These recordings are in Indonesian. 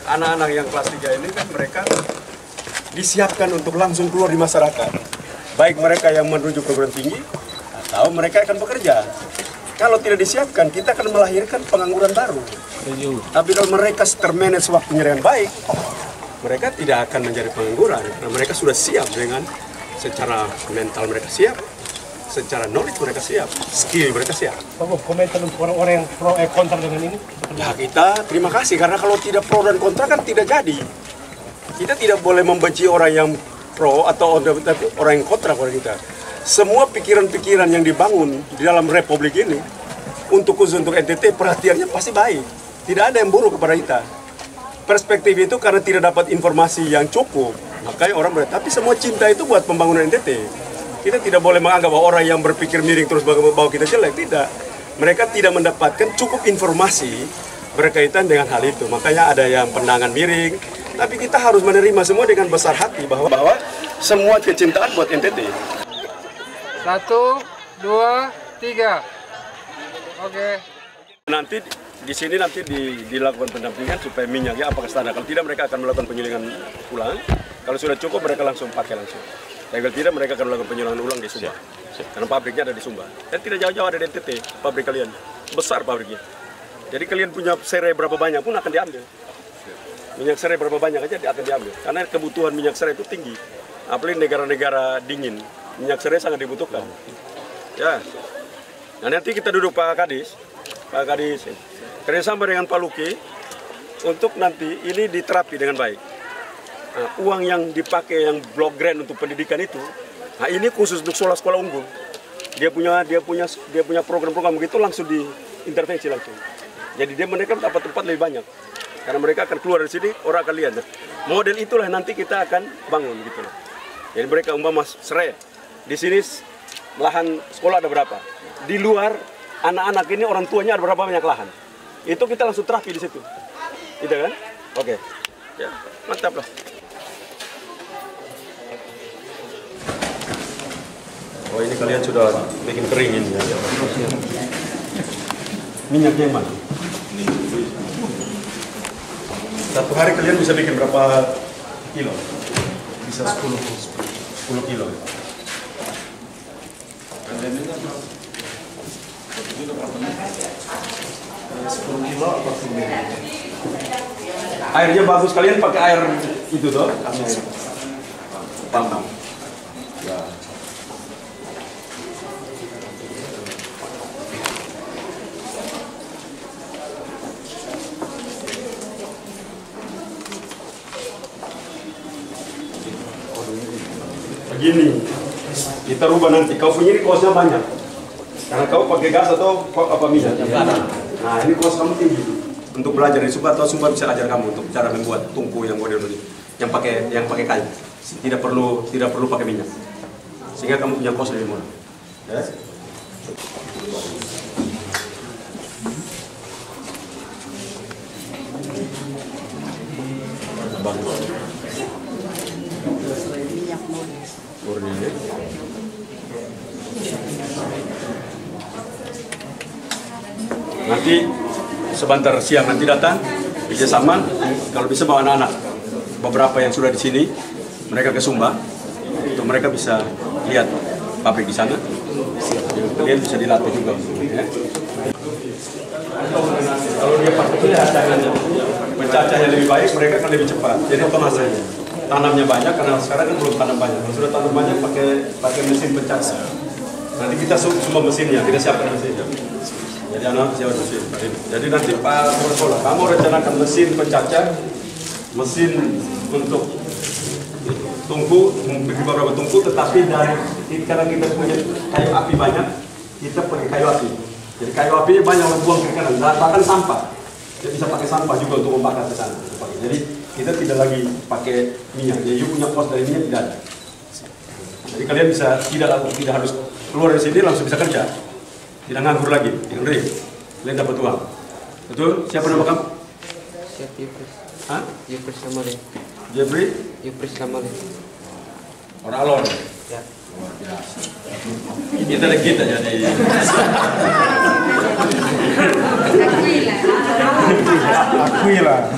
anak-anak yang kelas 3 ini kan mereka disiapkan untuk langsung keluar di masyarakat. Baik mereka yang menuju perguruan tinggi atau mereka akan bekerja. Kalau tidak disiapkan, kita akan melahirkan pengangguran baru. Tapi kalau mereka termanage waktunya dengan baik, mereka tidak akan menjadi pengangguran. Karena mereka sudah siap dengan secara mental mereka siap, secara knowledge mereka siap, skill mereka siap. Pak, komentar untuk orang-orang yang pro kontra dengan ini? Ya kita terima kasih, karena kalau tidak pro dan kontra kan tidak jadi. Kita tidak boleh membenci orang yang pro atau orang yang kontra kepada kita. Semua pikiran-pikiran yang dibangun di dalam republik ini khusus untuk NTT, perhatiannya pasti baik. Tidak ada yang buruk kepada kita. Perspektif itu karena tidak dapat informasi yang cukup, makanya orang tapi semua cinta itu buat pembangunan NTT. Kita tidak boleh menganggap bahwa orang yang berpikir miring terus bahwa kita jelek, tidak. Mereka tidak mendapatkan cukup informasi berkaitan dengan hal itu. Makanya ada yang pandangan miring, tapi kita harus menerima semua dengan besar hati bahwa semua kecintaan buat NTT. 1, 2, 3. Oke. Nanti di sini dilakukan pendampingan supaya minyaknya apakah standar. Kalau tidak mereka akan melakukan penyulingan ulang. Kalau sudah cukup mereka langsung pakai langsung. Tapi kalau tidak mereka akan melakukan penyulingan ulang di Sumba. Karena pabriknya ada di Sumba. Dan tidak jauh-jauh ada di NTT pabrik kalian. Besar pabriknya. Jadi kalian punya serai berapa banyak pun akan diambil. Minyak serai berapa banyak aja akan diambil. Karena kebutuhan minyak serai itu tinggi. Apalagi negara-negara dingin. Minyak serai sangat dibutuhkan. Ya. Nah nanti kita duduk Pak Kadis kerjasama dengan Pak Luki untuk nanti ini diterapi dengan baik. Nah, uang yang dipakai yang block grant untuk pendidikan itu, nah ini khusus untuk sekolah-sekolah unggul. Dia punya program-program begitu langsung diintervensi langsung. Jadi mereka dapat tempat lebih banyak. Karena mereka akan keluar dari sini, orang akan lihat. Nah, model itulah nanti kita akan bangun gitu loh. Jadi mereka umpama serai. Di sini lahan sekolah ada berapa? Di luar anak-anak ini orang tuanya ada berapa banyak lahan? Itu kita langsung terapi di situ. Gitu kan? Oke. Ya, mantap lah. Oh ini kalian sudah bikin kering ini ya. Minyaknya yang mana? Satu hari kalian bisa bikin berapa kilo? Bisa 10 kilo. Airnya bagus, kalian pakai air itu toh? Pam. Ya. Begini, kita rubah nanti. Kau punya ini kosnya banyak. Karena kau pakai gas atau apa minyak? Nah ini kos kamu tinggi. Untuk belajar di Sumba atau Sumba bisa ajar kamu untuk cara membuat tungku yang model ini, yang pakai kayu. Tidak perlu pakai minyak. Sehingga kamu punya kos lebih murah. Ya? Nanti sebentar siang nanti datang kerjasama, kalau bisa bawa anak-anak beberapa yang sudah di sini, mereka ke Sumba untuk mereka bisa lihat pabrik di sana. Kalian bisa dilatih juga. Ya. Kalau dia pakai pencacahnya lebih baik, mereka akan lebih cepat. Jadi otomatis tanamnya banyak karena sekarang kan belum tanam banyak. Kalau sudah tanam banyak pakai mesin pencacah. Nanti kita semua mesinnya, kita siapkan mesinnya. Jadi anak siapa mesin. Jadi nanti Pak Sekolah, kamu rencanakan mesin pencacah, mesin untuk tungku, beberapa tungku, tetapi karena kita punya kayu api banyak, kita pakai kayu api. Jadi kayu apinya banyak buang ke kanan, bahkan sampah. Kita bisa pakai sampah juga untuk membakar ke sana. Jadi kita tidak lagi pakai minyak. Jadi punya kos dari minyak tidak ada. Jadi kalian bisa tidak harus keluar dari sini langsung bisa kerja. Tidak nganggur lagi, Henry. Kalian dapat uang. Betul? Siapa nama kamu? Siap Yupris. Hah? Yupris Samale. Jeffrey? Yupris Samale. Orang alor. Ya. Luar biasa. Kita dan kita jadi. Akui lah.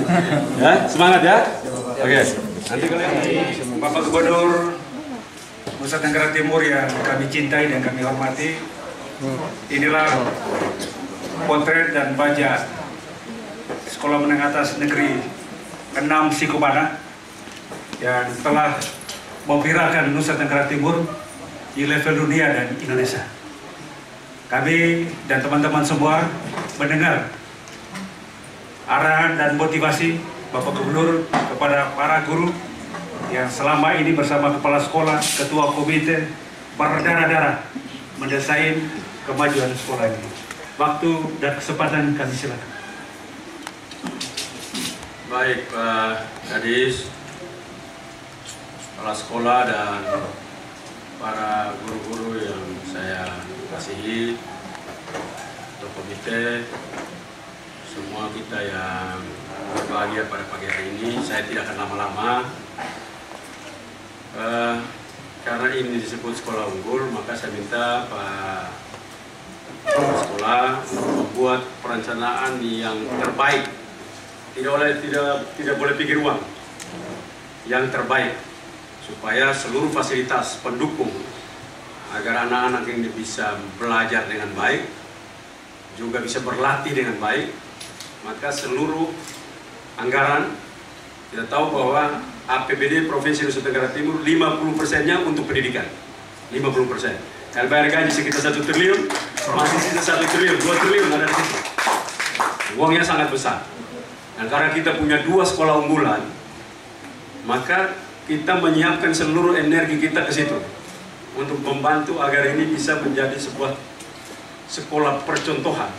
Ya, semangat ya. Oke. Nanti kalian Bapak Gubernur Nusa Tenggara Timur yang kami cintai dan kami hormati, inilah potret dan baja Sekolah Menengah Atas Negeri 6 Sikubana yang telah memviralkan Nusa Tenggara Timur di level dunia dan Indonesia. Kami dan teman-teman semua mendengar arahan dan motivasi Bapak Gubernur kepada para guru yang selama ini bersama kepala sekolah, ketua komite berdarah-darah mendesain kemajuan sekolah ini. Waktu dan kesempatan kami silakan. baik Pak Kadis, kepala sekolah dan para guru-guru yang saya kasihi, ketua komite, semua kita yang berbahagia pada pagi hari ini. Saya tidak akan lama-lama. Karena ini disebut sekolah unggul, maka saya minta Pak Kepala Sekolah membuat perencanaan yang terbaik. Tidak boleh pikir uang. Yang terbaik supaya seluruh fasilitas pendukung agar anak-anak ini bisa belajar dengan baik, juga bisa berlatih dengan baik. Maka seluruh anggaran, kita tahu bahwa APBD Provinsi Nusa Tenggara Timur 50%-nya untuk pendidikan, 50%. Kalau bayar gaji sekitar 1 triliun, masih sisa 1 triliun, 2 triliun ada di situ. Uangnya sangat besar. Dan karena kita punya 2 sekolah unggulan, maka kita menyiapkan seluruh energi kita ke situ untuk membantu agar ini bisa menjadi sebuah sekolah percontohan.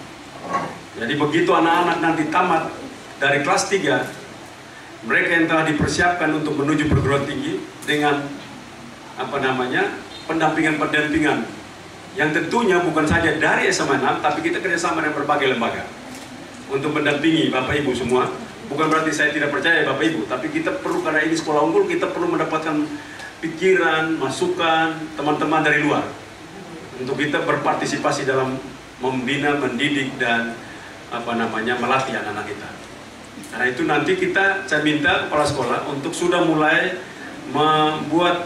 Jadi begitu anak-anak nanti tamat dari kelas 3, mereka yang telah dipersiapkan untuk menuju perguruan tinggi dengan pendampingan yang tentunya bukan saja dari SMA 6, tapi kita kerjasama dengan berbagai lembaga untuk mendampingi Bapak Ibu semua. Bukan berarti saya tidak percaya Bapak Ibu, tapi kita perlu, karena ini sekolah unggul, kita perlu mendapatkan pikiran, masukan teman-teman dari luar untuk kita berpartisipasi dalam membina, mendidik dan melatih anak-anak kita. Karena itu nanti saya minta kepala sekolah untuk sudah mulai membuat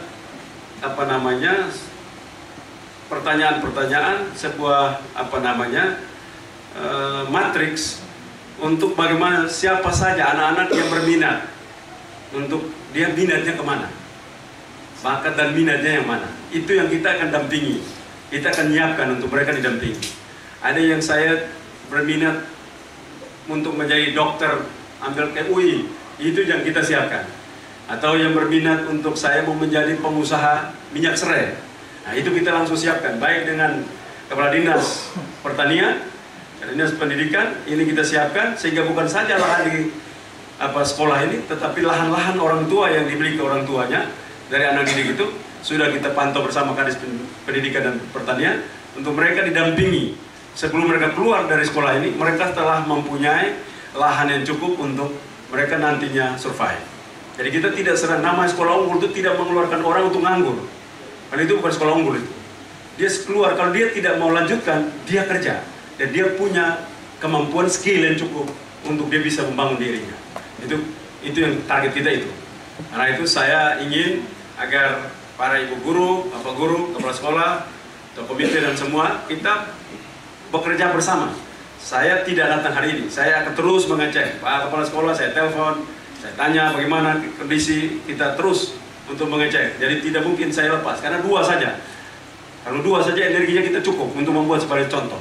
pertanyaan-pertanyaan, sebuah matriks untuk bagaimana siapa saja anak-anak yang berminat, untuk dia minatnya kemana, bakat dan minatnya yang mana. Itu yang kita akan dampingi, kita akan nyiapkan untuk mereka didampingi. Ada yang saya berminat untuk menjadi dokter, ambil ke UI, itu yang kita siapkan. Atau yang berminat untuk saya mau menjadi pengusaha minyak serai, nah itu kita langsung siapkan, baik dengan Kepala Dinas Pertanian, Dinas Pendidikan, ini kita siapkan, sehingga bukan saja lahan di sekolah ini, tetapi lahan-lahan orang tua yang dimiliki orang tuanya dari anak didik itu sudah kita pantau bersama Kadis Pendidikan dan Pertanian untuk mereka didampingi. Sebelum mereka keluar dari sekolah ini, mereka telah mempunyai lahan yang cukup untuk mereka nantinya survive. Jadi kita tidak serang, nama sekolah unggul itu tidak mengeluarkan orang untuk nganggur. Karena itu bukan sekolah unggul itu. Dia keluar, kalau dia tidak mau lanjutkan, dia kerja. Dan dia punya kemampuan, skill yang cukup untuk dia bisa membangun dirinya. Itu yang target kita itu. Karena itu saya ingin agar para ibu guru, bapak guru, kepala sekolah, atau komite dan semua, kita bekerja bersama. Saya tidak datang hari ini, saya akan terus mengecek Pak Kepala Sekolah, saya telepon, saya tanya bagaimana kondisi, kita terus untuk mengecek. Jadi tidak mungkin saya lepas, karena 2 saja. Kalau 2 saja energinya kita cukup untuk membuat sebagai contoh.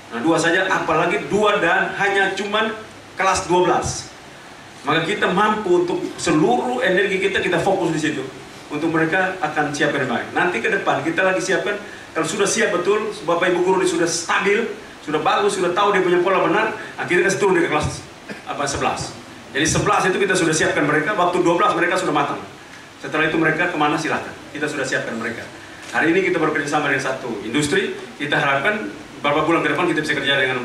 Nah 2 saja, apalagi 2 dan hanya cuman kelas 12. Maka kita mampu untuk seluruh energi kita fokus di situ. Untuk mereka akan siapkan baik. Nanti ke depan kita lagi siapkan, kalau sudah siap betul, Bapak Ibu guru sudah stabil, sudah bagus, sudah tahu dia punya pola benar, akhirnya kita turun ke kelas 11. Jadi 11 itu kita sudah siapkan mereka, waktu 12 mereka sudah matang. Setelah itu mereka kemana silahkan, kita sudah siapkan mereka. Hari ini kita bekerjasama dengan satu industri, kita harapkan beberapa bulan ke depan kita bisa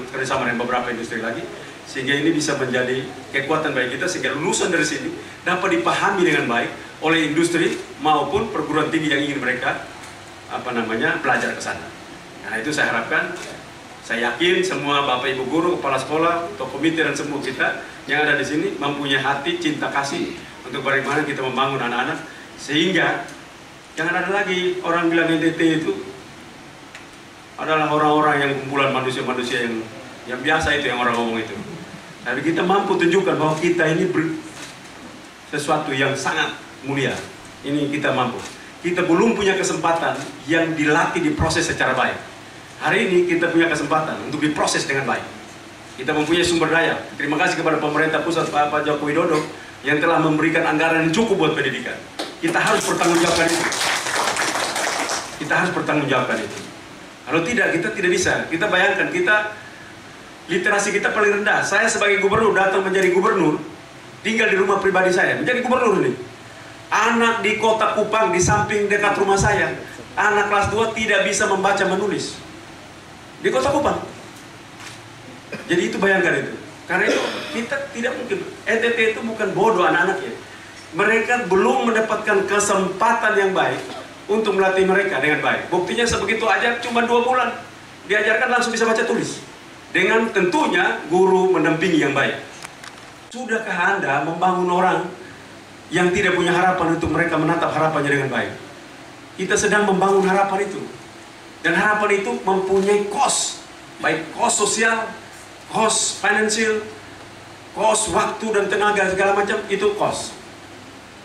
kerjasama dengan beberapa industri lagi, sehingga ini bisa menjadi kekuatan bagi kita, sehingga lulusan dari sini dapat dipahami dengan baik, oleh industri maupun perguruan tinggi yang ingin mereka belajar ke sana. Nah itu saya harapkan, saya yakin semua Bapak Ibu guru, kepala sekolah, atau komite dan semua kita yang ada di sini mempunyai hati cinta kasih untuk bagaimana kita membangun anak-anak, sehingga jangan ada lagi orang bilang NTT itu adalah orang-orang yang kumpulan manusia-manusia yang biasa itu yang orang ngomong itu. Tapi kita mampu tunjukkan bahwa kita ini sesuatu yang sangat mulia. Ini kita mampu. Kita belum punya kesempatan yang dilatih, diproses secara baik. Hari ini kita punya kesempatan untuk diproses dengan baik. Kita mempunyai sumber daya. Terima kasih kepada pemerintah pusat Pak Joko Widodo yang telah memberikan anggaran yang cukup buat pendidikan. Kita harus bertanggungjawabkan itu. Kita harus bertanggungjawabkan itu. Kalau tidak, kita tidak bisa. Kita bayangkan, literasi kita paling rendah. Saya sebagai gubernur datang menjadi gubernur, tinggal di rumah pribadi saya, menjadi gubernur ini. Anak di kota Kupang, di samping dekat rumah saya, anak kelas 2 tidak bisa membaca menulis. Di kota Kupang. Jadi itu bayangkan itu. Karena itu kita tidak mungkin. NTT itu bukan bodoh anak-anaknya. Mereka belum mendapatkan kesempatan yang baik untuk melatih mereka dengan baik. Buktinya sebegitu aja cuma 2 bulan. Diajarkan langsung bisa baca tulis. Dengan tentunya guru mendampingi yang baik. Sudahkah Anda membangun orang yang tidak punya harapan untuk mereka menatap harapannya dengan baik? Kita sedang membangun harapan itu. Dan harapan itu mempunyai cost. Baik cost sosial, cost financial, cost waktu dan tenaga segala macam, itu cost.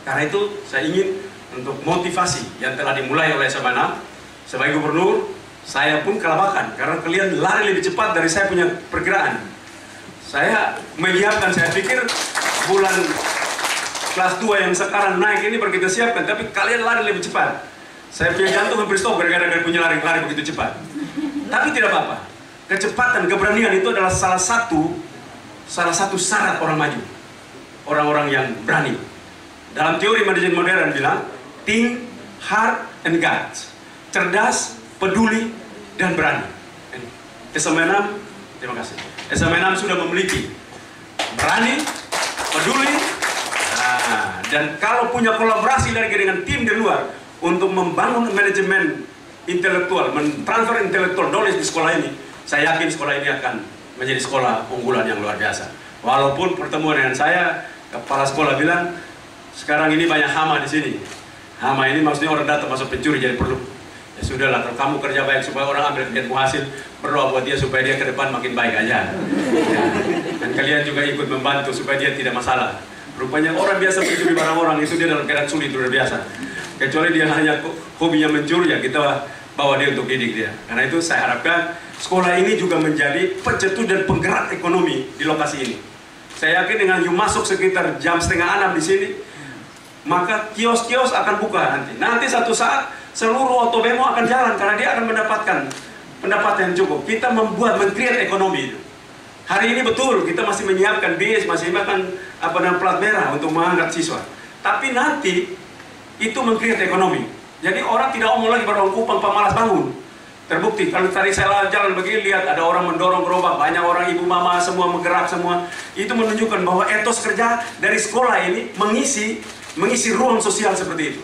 Karena itu saya ingin untuk motivasi yang telah dimulai oleh SMA 6 sebagai gubernur, saya pun kelabakan karena kalian lari lebih cepat dari saya punya perkiraan. Saya menyiapkan, saya pikir bulan kelas 2 yang sekarang naik ini baru kita siapkan, tapi kalian lari lebih cepat. Saya punya jantung hampir stop gara-gara punya lari begitu cepat. Tapi tidak apa-apa. Kecepatan, keberanian itu adalah salah satu syarat orang maju. Orang-orang yang berani. Dalam teori manajemen modern bilang, think, hard, and guts. Cerdas, peduli, dan berani. SMA 6, terima kasih. SMA 6 sudah memiliki berani, peduli, dan kalau punya kolaborasi lagi dengan tim di luar untuk membangun manajemen intelektual, mentransfer intelektual knowledge di sekolah ini, saya yakin sekolah ini akan menjadi sekolah unggulan yang luar biasa. Walaupun pertemuan dengan saya, kepala sekolah bilang, sekarang ini banyak hama di sini. Hama ini maksudnya orang datang masuk pencuri, jadi perlu. Ya sudahlah, kalau kamu kerja baik supaya orang ambil kerjaan hasil, berdoa buat dia supaya dia ke depan makin baik aja. Ya. Dan kalian juga ikut membantu supaya dia tidak masalah. Rupanya orang biasa mencuri barang orang itu dia dalam keadaan sulit luar biasa. Kecuali dia hanya hobinya mencuri, ya kita bawa dia untuk didik dia. Karena itu saya harapkan sekolah ini juga menjadi pencetus dan penggerak ekonomi di lokasi ini. Saya yakin dengan you masuk sekitar jam 5:30 di sini, maka kios-kios akan buka nanti. Nanti satu saat seluruh otobemo akan jalan karena dia akan mendapatkan pendapatan yang cukup. Kita men-create ekonomi itu. Hari ini betul kita masih menyiapkan bis, masih makan plat merah untuk mengangkat siswa. Tapi nanti itu men-create ekonomi. Jadi orang tidak omong lagi pada orang Kupang pemalas bangun. Terbukti kalau tadi saya jalan begini lihat ada orang mendorong gerobak, banyak orang ibu mama semua menggerak semua. Itu menunjukkan bahwa etos kerja dari sekolah ini mengisi ruang sosial seperti itu.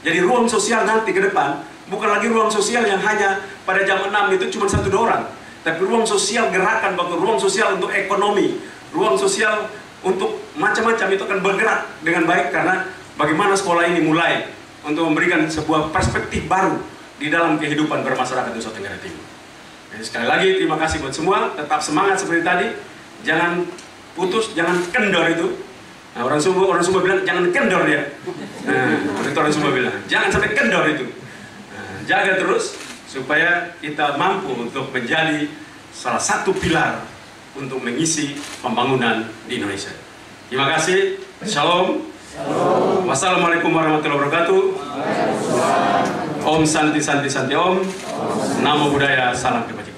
Jadi ruang sosial nanti ke depan bukan lagi ruang sosial yang hanya pada jam 6 itu cuma 1-2 orang, tapi ruang sosial gerakan, ruang sosial untuk ekonomi, ruang sosial untuk macam-macam itu akan bergerak dengan baik karena bagaimana sekolah ini mulai untuk memberikan sebuah perspektif baru di dalam kehidupan bermasyarakat Nusa Tenggara Timur. Jadi sekali lagi terima kasih buat semua, tetap semangat seperti tadi, jangan putus, jangan kendor itu. Nah, orang Sumba bilang jangan kendor dia. Nah, itu orang Sumba bilang jangan sampai kendor itu. Nah, jaga terus supaya kita mampu untuk menjadi salah satu pilar untuk mengisi pembangunan di Indonesia. Terima kasih. Shalom. Wassalamualaikum warahmatullahi wabarakatuh. Om Santi Santi Santi Om. Namo Buddhaya, salam kebajikan.